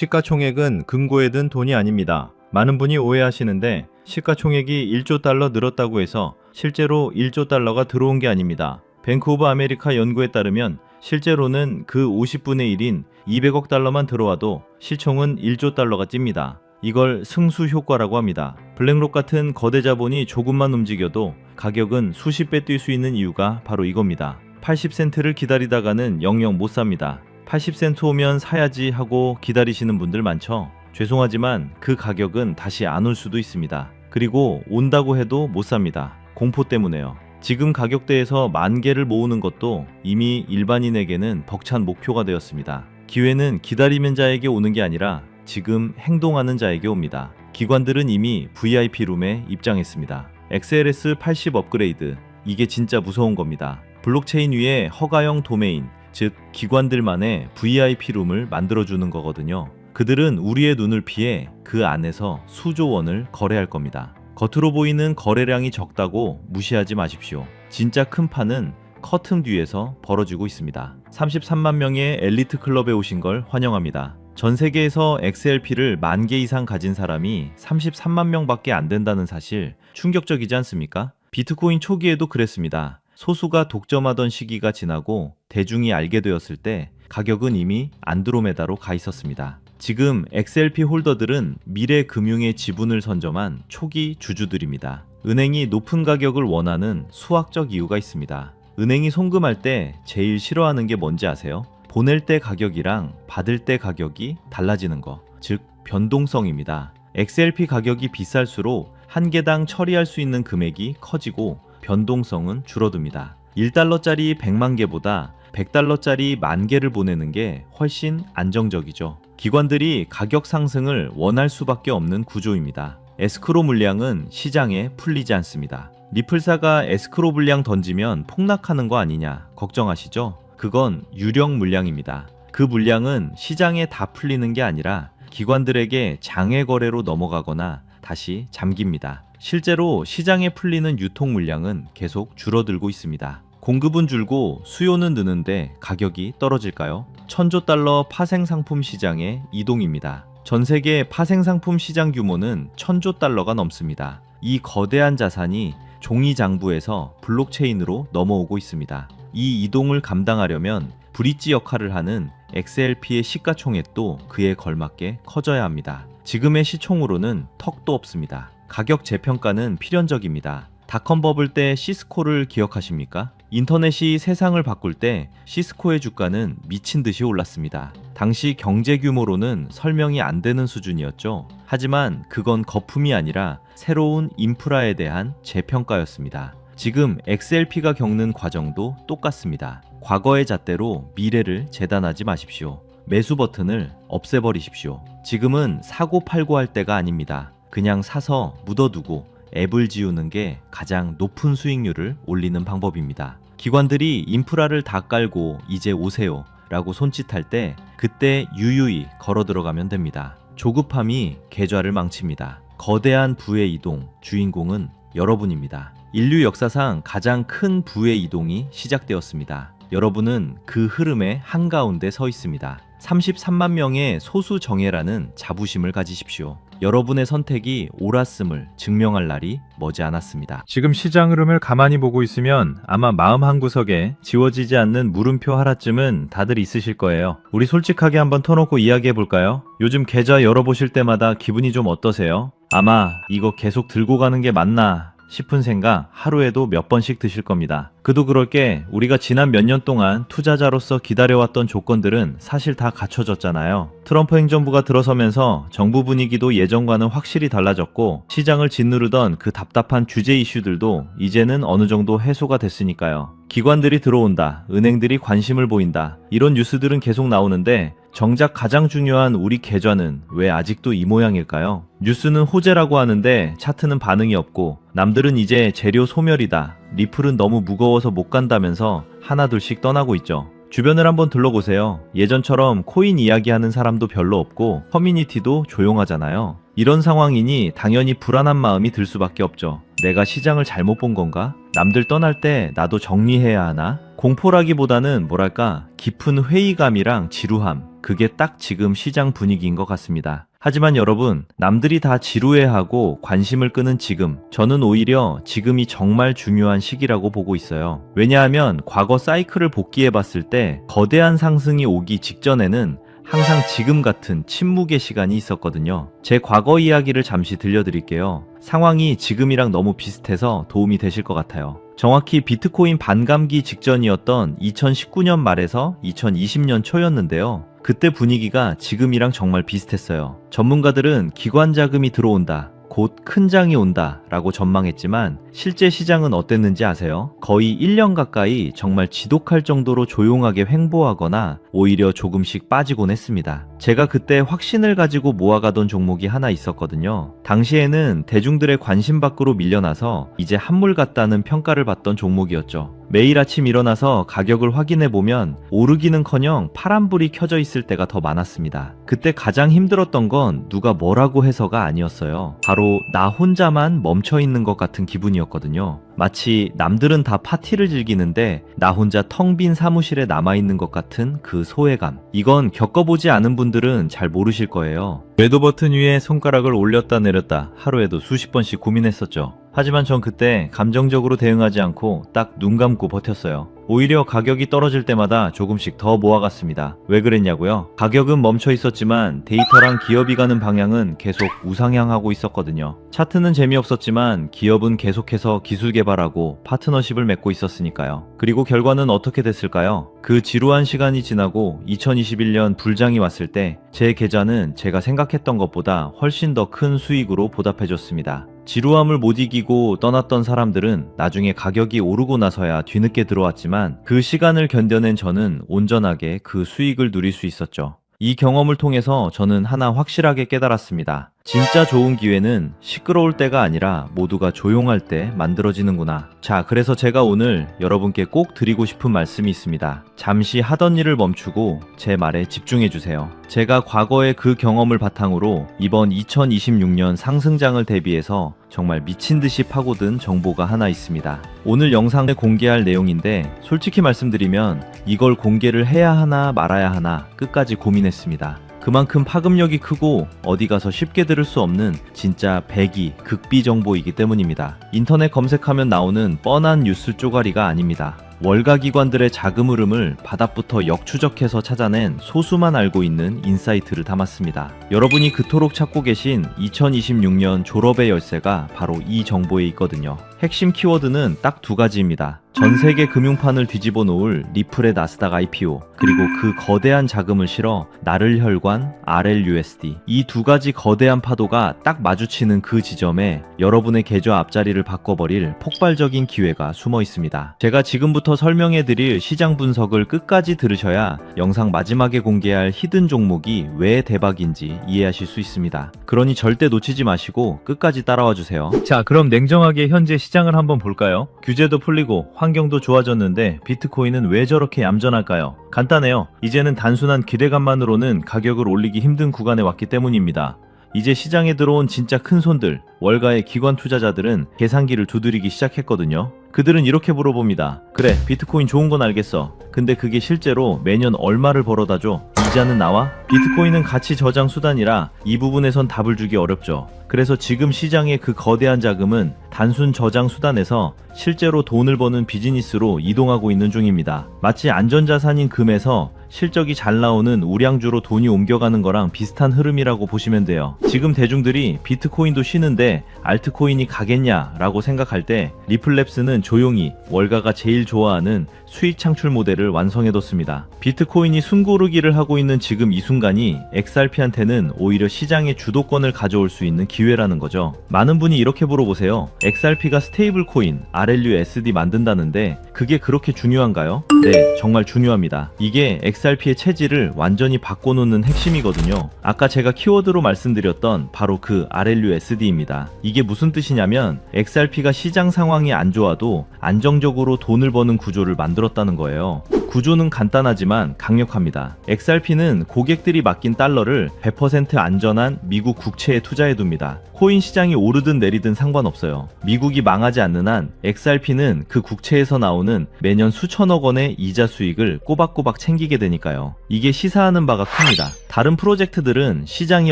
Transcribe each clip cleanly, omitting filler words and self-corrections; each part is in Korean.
시가총액은 금고에 든 돈이 아닙니다. 많은 분이 오해하시는데 시가총액이 1조 달러 늘었다고 해서 실제로 1조 달러가 들어온 게 아닙니다. 뱅크 오브 아메리카 연구에 따르면 실제로는 그 50분의 1인 200억 달러만 들어와도 시총은 1조 달러가 찝니다. 이걸 승수 효과라고 합니다. 블랙록 같은 거대 자본이 조금만 움직여도 가격은 수십 배 뛸 수 있는 이유가 바로 이겁니다. 80센트를 기다리다가는 영영 못 삽니다. 80센트 오면 사야지 하고 기다리시는 분들 많죠. 죄송하지만 그 가격은 다시 안 올 수도 있습니다. 그리고 온다고 해도 못 삽니다. 공포 때문에요. 지금 가격대에서 10,000개를 모으는 것도 이미 일반인에게는 벅찬 목표가 되었습니다. 기회는 기다리는 자에게 오는 게 아니라 지금 행동하는 자에게 옵니다. 기관들은 이미 VIP 룸에 입장했습니다. XLS 80 업그레이드, 이게 진짜 무서운 겁니다. 블록체인 위에 허가형 도메인, 즉 기관들만의 VIP 룸을 만들어주는 거거든요. 그들은 우리의 눈을 피해 그 안에서 수조 원을 거래할 겁니다. 겉으로 보이는 거래량이 적다고 무시하지 마십시오. 진짜 큰 판은 커튼 뒤에서 벌어지고 있습니다. 33만 명의 엘리트 클럽에 오신 걸 환영합니다. 전 세계에서 XLP를 10,000개 이상 가진 사람이 33만 명밖에 안 된다는 사실 충격적이지 않습니까? 비트코인 초기에도 그랬습니다. 소수가 독점하던 시기가 지나고 대중이 알게 되었을 때 가격은 이미 안드로메다로 가 있었습니다. 지금 XLP 홀더들은 미래 금융의 지분을 선점한 초기 주주들입니다. 은행이 높은 가격을 원하는 수학적 이유가 있습니다. 은행이 송금할 때 제일 싫어하는 게 뭔지 아세요? 보낼 때 가격이랑 받을 때 가격이 달라지는 거, 즉 변동성입니다. XLP 가격이 비쌀수록 한 개당 처리할 수 있는 금액이 커지고 변동성은 줄어듭니다. 1달러짜리 100만 개보다 100달러짜리 10,000개를 보내는 게 훨씬 안정적이죠. 기관들이 가격 상승을 원할 수밖에 없는 구조입니다. 에스크로 물량은 시장에 풀리지 않습니다. 리플사가 에스크로 물량 던지면 폭락하는 거 아니냐 걱정하시죠? 그건 유령 물량입니다. 그 물량은 시장에 다 풀리는 게 아니라 기관들에게 장외 거래로 넘어가거나 다시 잠깁니다. 실제로 시장에 풀리는 유통 물량은 계속 줄어들고 있습니다. 공급은 줄고 수요는 느는데 가격이 떨어질까요? 1,000조 달러 파생상품 시장의 이동입니다. 전 세계 파생상품 시장 규모는 1,000조 달러가 넘습니다. 이 거대한 자산이 종이 장부에서 블록체인으로 넘어오고 있습니다. 이 이동을 감당하려면 브릿지 역할을 하는 XLP의 시가총액도 그에 걸맞게 커져야 합니다. 지금의 시총으로는 턱도 없습니다. 가격 재평가는 필연적입니다. 닷컴 버블 때 시스코를 기억하십니까? 인터넷이 세상을 바꿀 때 시스코의 주가는 미친 듯이 올랐습니다. 당시 경제 규모로는 설명이 안 되는 수준이었죠. 하지만 그건 거품이 아니라 새로운 인프라에 대한 재평가였습니다. 지금 XLP가 겪는 과정도 똑같습니다. 과거의 잣대로 미래를 재단하지 마십시오. 매수 버튼을 없애버리십시오. 지금은 사고 팔고 할 때가 아닙니다. 그냥 사서 묻어두고 앱을 지우는 게 가장 높은 수익률을 올리는 방법입니다. 기관들이 인프라를 다 깔고 이제 오세요 라고 손짓할 때 그때 유유히 걸어 들어가면 됩니다. 조급함이 계좌를 망칩니다. 거대한 부의 이동, 주인공은 여러분입니다. 인류 역사상 가장 큰 부의 이동이 시작되었습니다. 여러분은 그 흐름의 한가운데 서 있습니다. 33만 명의 소수 정예라는 자부심을 가지십시오. 여러분의 선택이 옳았음을 증명할 날이 머지않았습니다. 지금 시장 흐름을 가만히 보고 있으면 아마 마음 한구석에 지워지지 않는 물음표 하나쯤은 다들 있으실 거예요. 우리 솔직하게 한번 터놓고 이야기해볼까요? 요즘 계좌 열어보실 때마다 기분이 좀 어떠세요? 아마 이거 계속 들고 가는 게 맞나 싶은 생각 하루에도 몇 번씩 드실 겁니다. 그도 그럴 게 우리가 지난 몇 년 동안 투자자로서 기다려왔던 조건들은 사실 다 갖춰졌잖아요. 트럼프 행정부가 들어서면서 정부 분위기도 예전과는 확실히 달라졌고 시장을 짓누르던 그 답답한 규제 이슈들도 이제는 어느 정도 해소가 됐으니까요. 기관들이 들어온다, 은행들이 관심을 보인다, 이런 뉴스들은 계속 나오는데 정작 가장 중요한 우리 계좌는 왜 아직도 이 모양일까요? 뉴스는 호재라고 하는데 차트는 반응이 없고 남들은 이제 재료 소멸이다, 리플은 너무 무거워서 못 간다면서 하나둘씩 떠나고 있죠. 주변을 한번 둘러보세요. 예전처럼 코인 이야기하는 사람도 별로 없고 커뮤니티도 조용하잖아요. 이런 상황이니 당연히 불안한 마음이 들 수밖에 없죠. 내가 시장을 잘못 본 건가? 남들 떠날 때 나도 정리해야 하나? 공포라기보다는 뭐랄까 깊은 회의감이랑 지루함, 그게 딱 지금 시장 분위기인 것 같습니다. 하지만 여러분, 남들이 다 지루해하고 관심을 끄는 지금, 저는 오히려 지금이 정말 중요한 시기라고 보고 있어요. 왜냐하면 과거 사이클을 복귀해 봤을 때 거대한 상승이 오기 직전에는 항상 지금 같은 침묵의 시간이 있었거든요. 제 과거 이야기를 잠시 들려드릴게요. 상황이 지금이랑 너무 비슷해서 도움이 되실 것 같아요. 정확히 비트코인 반감기 직전이었던 2019년 말에서 2020년 초였는데요. 그때 분위기가 지금이랑 정말 비슷했어요. 전문가들은 기관 자금이 들어온다, 곧 큰 장이 온다 라고 전망했지만 실제 시장은 어땠는지 아세요? 거의 1년 가까이 정말 지독할 정도로 조용하게 횡보하거나 오히려 조금씩 빠지곤 했습니다. 제가 그때 확신을 가지고 모아가던 종목이 하나 있었거든요. 당시에는 대중들의 관심 밖으로 밀려나서 이제 한물 같다는 평가를 받던 종목이었죠. 매일 아침 일어나서 가격을 확인해 보면 오르기는커녕 파란불이 켜져 있을 때가 더 많았습니다. 그때 가장 힘들었던 건 누가 뭐라고 해서가 아니었어요. 바로 나 혼자만 멈춰 있는 것 같은 기분이었거든요. 마치 남들은 다 파티를 즐기는데 나 혼자 텅 빈 사무실에 남아있는 것 같은 그 소외감. 이건 겪어보지 않은 분들은 잘 모르실 거예요. 궤도 버튼 위에 손가락을 올렸다 내렸다 하루에도 수십 번씩 고민했었죠. 하지만 전 그때 감정적으로 대응하지 않고 딱 눈 감고 버텼어요. 오히려 가격이 떨어질 때마다 조금씩 더 모아갔습니다. 왜 그랬냐고요? 가격은 멈춰 있었지만 데이터랑 기업이 가는 방향은 계속 우상향하고 있었거든요. 차트는 재미없었지만 기업은 계속해서 기술 개발하고 파트너십을 맺고 있었으니까요. 그리고 결과는 어떻게 됐을까요? 그 지루한 시간이 지나고 2021년 불장이 왔을 때 제 계좌는 제가 생각했던 것보다 훨씬 더 큰 수익으로 보답해줬습니다. 지루함을 못 이기고 떠났던 사람들은 나중에 가격이 오르고 나서야 뒤늦게 들어왔지만 그 시간을 견뎌낸 저는 온전하게 그 수익을 누릴 수 있었죠. 이 경험을 통해서 저는 하나 확실하게 깨달았습니다. 진짜 좋은 기회는 시끄러울 때가 아니라 모두가 조용할 때 만들어지는구나. 자, 그래서 제가 오늘 여러분께 꼭 드리고 싶은 말씀이 있습니다. 잠시 하던 일을 멈추고 제 말에 집중해주세요. 제가 과거의 그 경험을 바탕으로 이번 2026년 상승장을 대비해서 정말 미친 듯이 파고든 정보가 하나 있습니다. 오늘 영상에 공개할 내용인데 솔직히 말씀드리면 이걸 공개를 해야 하나 말아야 하나 끝까지 고민했습니다. 그만큼 파급력이 크고 어디 가서 쉽게 들을 수 없는 진짜 백이 극비 정보이기 때문입니다. 인터넷 검색하면 나오는 뻔한 뉴스 쪼가리가 아닙니다. 월가 기관들의 자금 흐름을 바닥부터 역추적해서 찾아낸 소수만 알고 있는 인사이트를 담았습니다. 여러분이 그토록 찾고 계신 2026년 졸업의 열쇠가 바로 이 정보에 있거든요. 핵심 키워드는 딱 두 가지입니다. 전 세계 금융판을 뒤집어 놓을 리플의 나스닥 IPO, 그리고 그 거대한 자금을 실어 나를 혈관 RLUSD. 이 두 가지 거대한 파도가 딱 마주치는 그 지점에 여러분의 계좌 앞자리를 바꿔버릴 폭발적인 기회가 숨어 있습니다. 제가 지금부터 설명해드릴 시장 분석을 끝까지 들으셔야 영상 마지막에 공개할 히든 종목이 왜 대박인지 이해하실 수 있습니다. 그러니 절대 놓치지 마시고 끝까지 따라와 주세요. 자, 그럼 냉정하게 현재 시장을 한번 볼까요? 규제도 풀리고 환경도 좋아졌는데 비트코인은 왜 저렇게 얌전할까요? 간단해요. 이제는 단순한 기대감만으로는 가격을 올리기 힘든 구간에 왔기 때문입니다. 이제 시장에 들어온 진짜 큰 손들, 월가의 기관 투자자들은 계산기를 두드리기 시작했거든요. 그들은 이렇게 물어봅니다. 그래, 비트코인 좋은 건 알겠어. 근데 그게 실제로 매년 얼마를 벌어다 줘? 이자는 나와? 비트코인은 가치 저장 수단이라 이 부분에선 답을 주기 어렵죠. 그래서 지금 시장의 그 거대한 자금은 단순 저장 수단에서 실제로 돈을 버는 비즈니스로 이동하고 있는 중입니다. 마치 안전자산인 금에서 실적이 잘 나오는 우량주로 돈이 옮겨가는 거랑 비슷한 흐름이라고 보시면 돼요. 지금 대중들이 비트코인도 쉬는데 알트코인이 가겠냐라고 생각할 때 리플랩스는 조용히 월가가 제일 좋아하는 수익 창출 모델을 완성해뒀습니다. 비트코인이 숨고르기를 하고 있는 지금 이 순간이 XRP한테는 오히려 시장의 주도권을 가져올 수 있는 기회라는 거죠. 많은 분이 이렇게 물어보세요. XRP가 스테이블 코인 RLUSD 만든다는데 그게 그렇게 중요한가요? 네, 정말 중요합니다. 이게 XRP의 체질을 완전히 바꿔놓는 핵심이거든요. 아까 제가 키워드로 말씀드렸던 바로 그 RLUSD입니다. 이게 무슨 뜻이냐면 XRP가 시장 상황이 안 좋아도 안정적으로 돈을 버는 구조를 만들었다는 거예요. 구조는 간단하지만 강력합니다. XRP는 고객들이 맡긴 달러를 100% 안전한 미국 국채에 투자해둡니다. 코인 시장이 오르든 내리든 상관없어요. 미국이 망하지 않는 한 XRP는 그 국채에서 나오는 매년 수천억 원의 이자 수익을 꼬박꼬박 챙기게 되니까요. 이게 시사하는 바가 큽니다. 다른 프로젝트들은 시장이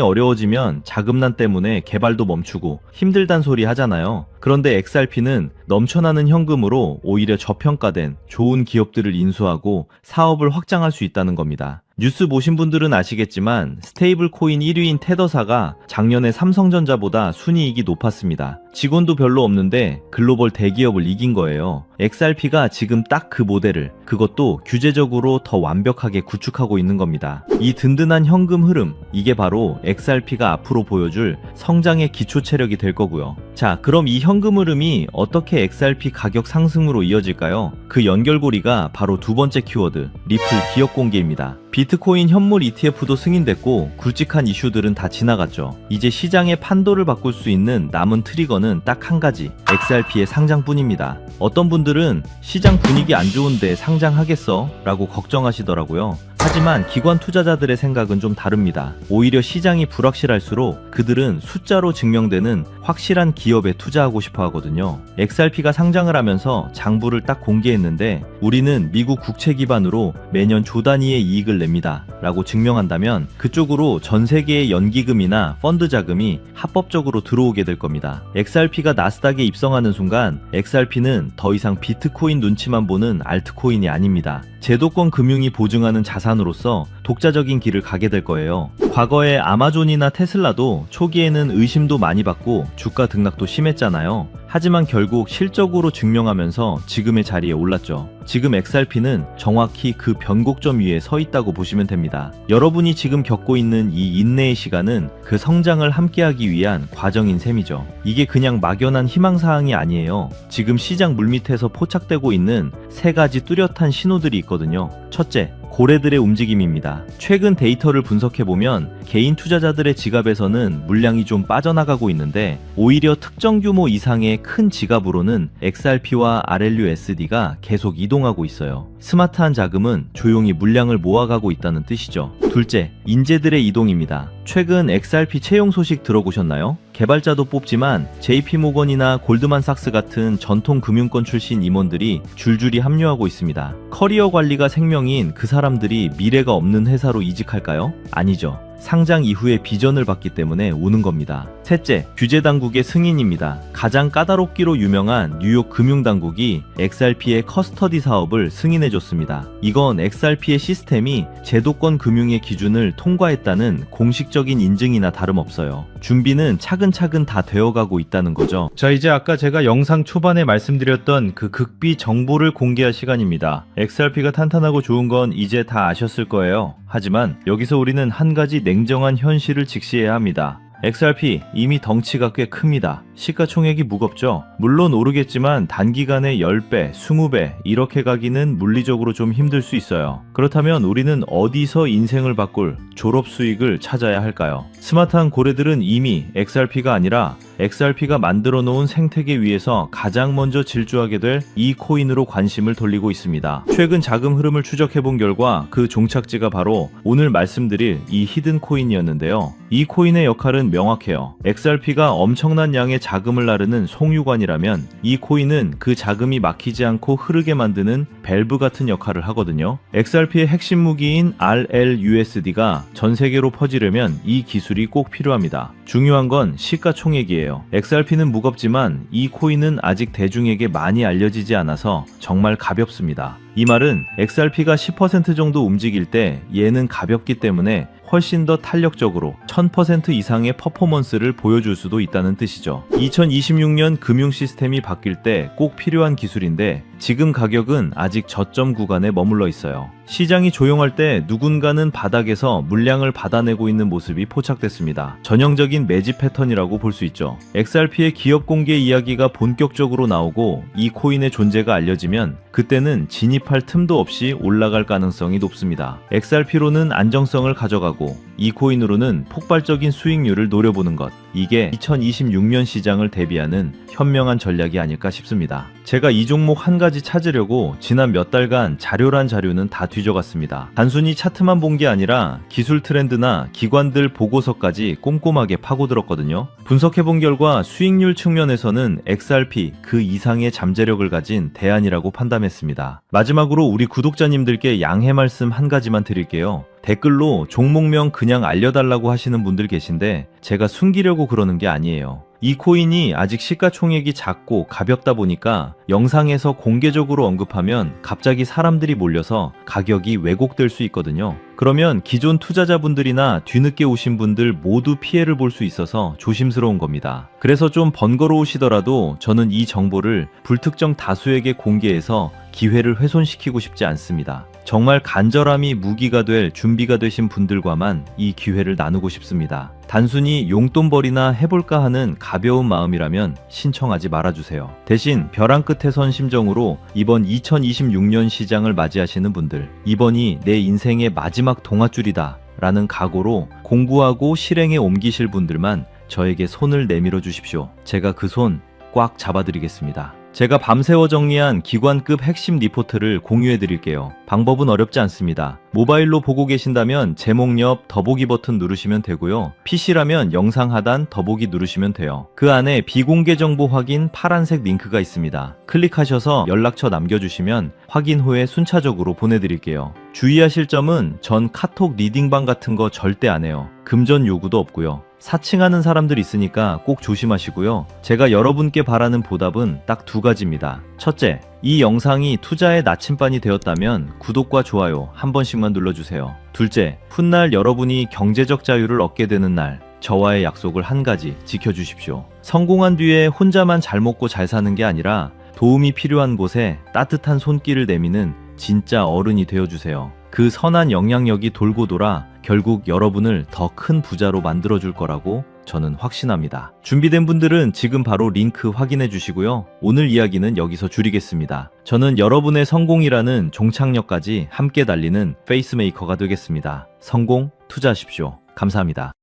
어려워지면 자금난 때문에 개발도 멈추고 힘들단 소리 하잖아요. 그런데 XRP는 넘쳐나는 현금으로 오히려 저평가된 좋은 기업들을 인수하고 사업을 확장할 수 있다는 겁니다. 뉴스 보신 분들은 아시겠지만 스테이블 코인 1위인 테더사가 작년에 삼성전자보다 순이익이 높았습니다. 직원도 별로 없는데 글로벌 대기업을 이긴 거예요. XRP가 지금 딱 그 모델을, 그것도 규제적으로 더 완벽하게 구축하고 있는 겁니다. 이 든든한 현금 흐름, 이게 바로 XRP가 앞으로 보여줄 성장의 기초 체력이 될 거고요. 자, 그럼 이 현금 흐름이 어떻게 XRP 가격 상승으로 이어질까요? 그 연결고리가 바로 두 번째 키워드, 리플 기업 공개입니다. 비트코인 현물 ETF도 승인됐고 굵직한 이슈들은 다 지나갔죠. 이제 시장의 판도를 바꿀 수 있는 남은 트리거는 딱 한 가지, XRP의 상장뿐입니다. 어떤 분들은 시장 분위기 안 좋은데 상장하겠어? 라고 걱정하시더라고요. 하지만 기관 투자자들의 생각은 좀 다릅니다. 오히려 시장이 불확실할수록 그들은 숫자로 증명되는 확실한 기업에 투자하고 싶어 하거든요. XRP가 상장을 하면서 장부를 딱 공개했는데 우리는 미국 국채 기반으로 매년 조 단위의 이익을 냅니다 라고 증명한다면 그쪽으로 전 세계의 연기금이나 펀드 자금이 합법적으로 들어오게 될 겁니다. XRP가 나스닥에 입성하는 순간 XRP는 더 이상 비트코인 눈치만 보는 알트코인이 아닙니다. 제도권 금융이 보증하는 자산으로서 독자적인 길을 가게 될 거예요. 과거에 아마존이나 테슬라도 초기에는 의심도 많이 받고 주가 등락도 심했잖아요. 하지만 결국 실적으로 증명하면서 지금의 자리에 올랐죠. 지금 XRP는 정확히 그 변곡점 위에 서 있다고 보시면 됩니다. 여러분이 지금 겪고 있는 이 인내의 시간은 그 성장을 함께하기 위한 과정인 셈이죠. 이게 그냥 막연한 희망사항이 아니에요. 지금 시장 물밑에서 포착되고 있는 세 가지 뚜렷한 신호들이 있거든요. 첫째, 고래들의 움직임입니다. 최근 데이터를 분석해보면 개인 투자자들의 지갑에서는 물량이 좀 빠져나가고 있는데 오히려 특정 규모 이상의 큰 지갑으로는 XRP와 RLUSD가 계속 이동하고 있어요. 스마트한 자금은 조용히 물량을 모아가고 있다는 뜻이죠. 둘째, 인재들의 이동입니다. 최근 XRP 채용 소식 들어보셨나요? 개발자도 뽑지만 JP모건이나 골드만삭스 같은 전통 금융권 출신 임원들이 줄줄이 합류하고 있습니다. 커리어 관리가 생명인 그 사람들이 미래가 없는 회사로 이직할까요? 아니죠. 상장 이후에 비전을 받기 때문에 오는 겁니다. 셋째, 규제당국의 승인입니다. 가장 까다롭기로 유명한 뉴욕 금융당국이 XRP의 커스터디 사업을 승인해줬습니다. 이건 XRP의 시스템이 제도권 금융의 기준을 통과했다는 공식적인 인증이나 다름없어요. 준비는 차근차근 다 되어가고 있다는 거죠. 자, 이제 아까 제가 영상 초반에 말씀드렸던 그 극비 정보를 공개할 시간입니다. XRP가 탄탄하고 좋은 건 이제 다 아셨을 거예요. 하지만 여기서 우리는 한 가지 냉정한 현실을 직시해야 합니다. XRP 이미 덩치가 꽤 큽니다. 시가총액이 무겁죠. 물론 오르겠지만 단기간에 10배, 20배 이렇게 가기는 물리적으로 좀 힘들 수 있어요. 그렇다면 우리는 어디서 인생을 바꿀 졸업 수익을 찾아야 할까요? 스마트한 고래들은 이미 XRP가 아니라 XRP가 만들어 놓은 생태계 위에서 가장 먼저 질주하게 될 이 코인으로 관심을 돌리고 있습니다. 최근 자금 흐름을 추적해 본 결과 그 종착지가 바로 오늘 말씀드릴 이 히든 코인이었는데요. 이 코인의 역할은 명확해요. XRP가 엄청난 양의 자금을 나르는 송유관이라면 이 코인은 그 자금이 막히지 않고 흐르게 만드는 밸브 같은 역할을 하거든요. XRP의 핵심 무기인 RLUSD가 전 세계로 퍼지려면 이 기술이 꼭 필요합니다. 중요한 건 시가총액이에요. XRP는 무겁지만 이 코인은 아직 대중에게 많이 알려지지 않아서 정말 가볍습니다. 이 말은 XRP가 10% 정도 움직일 때 얘는 가볍기 때문에 훨씬 더 탄력적으로 1000% 이상의 퍼포먼스를 보여줄 수도 있다는 뜻이죠. 2026년 금융 시스템이 바뀔 때 꼭 필요한 기술인데 지금 가격은 아직 저점 구간에 머물러 있어요. 시장이 조용할 때 누군가는 바닥에서 물량을 받아내고 있는 모습이 포착됐습니다. 전형적인 매집 패턴이라고 볼 수 있죠. XRP의 기업 공개 이야기가 본격적으로 나오고 이 코인의 존재가 알려지면 그때는 진입할 틈도 없이 올라갈 가능성이 높습니다. XRP로는 안정성을 가져가고 이 코인으로는 폭발적인 수익률을 노려보는 것. 이게 2026년 시장을 대비하는 현명한 전략이 아닐까 싶습니다. 제가 이 종목 한 가지 찾으려고 지난 몇 달간 자료란 자료는 다 뒤져갔습니다. 단순히 차트만 본 게 아니라 기술 트렌드나 기관들 보고서까지 꼼꼼하게 파고들었거든요. 분석해본 결과 수익률 측면에서는 XRP 그 이상의 잠재력을 가진 대안이라고 판단했습니다. 마지막으로 우리 구독자님들께 양해 말씀 한 가지만 드릴게요. 댓글로 종목명 그냥 알려달라고 하시는 분들 계신데 제가 숨기려고 그러는 게 아니에요. 이 코인이 아직 시가총액이 작고 가볍다 보니까 영상에서 공개적으로 언급하면 갑자기 사람들이 몰려서 가격이 왜곡될 수 있거든요. 그러면 기존 투자자분들이나 뒤늦게 오신 분들 모두 피해를 볼 수 있어서 조심스러운 겁니다. 그래서 좀 번거로우시더라도 저는 이 정보를 불특정 다수에게 공개해서 기회를 훼손시키고 싶지 않습니다. 정말 간절함이 무기가 될 준비가 되신 분들과만 이 기회를 나누고 싶습니다. 단순히 용돈벌이나 해볼까 하는 가벼운 마음이라면 신청하지 말아주세요. 대신 벼랑 끝에 선 심정으로 이번 2026년 시장을 맞이하시는 분들, 이번이 내 인생의 마지막 동아줄이다 라는 각오로 공부하고 실행에 옮기실 분들만 저에게 손을 내밀어 주십시오. 제가 그 손 꽉 잡아드리겠습니다. 제가 밤새워 정리한 기관급 핵심 리포트를 공유해 드릴게요. 방법은 어렵지 않습니다. 모바일로 보고 계신다면 제목 옆 더보기 버튼 누르시면 되고요. PC라면 영상 하단 더보기 누르시면 돼요. 그 안에 비공개 정보 확인 파란색 링크가 있습니다. 클릭하셔서 연락처 남겨주시면 확인 후에 순차적으로 보내드릴게요. 주의하실 점은 전 카톡 리딩방 같은 거 절대 안 해요. 금전 요구도 없고요. 사칭하는 사람들 있으니까 꼭 조심하시고요. 제가 여러분께 바라는 보답은 딱 두 가지입니다. 첫째, 이 영상이 투자의 나침반이 되었다면 구독과 좋아요 한 번씩만 눌러주세요. 둘째, 훗날 여러분이 경제적 자유를 얻게 되는 날 저와의 약속을 한 가지 지켜주십시오. 성공한 뒤에 혼자만 잘 먹고 잘 사는 게 아니라 도움이 필요한 곳에 따뜻한 손길을 내미는 진짜 어른이 되어주세요. 그 선한 영향력이 돌고 돌아 결국 여러분을 더 큰 부자로 만들어줄 거라고 저는 확신합니다. 준비된 분들은 지금 바로 링크 확인해 주시고요. 오늘 이야기는 여기서 줄이겠습니다. 저는 여러분의 성공이라는 종착역까지 함께 달리는 페이스메이커가 되겠습니다. 성공 투자하십시오. 감사합니다.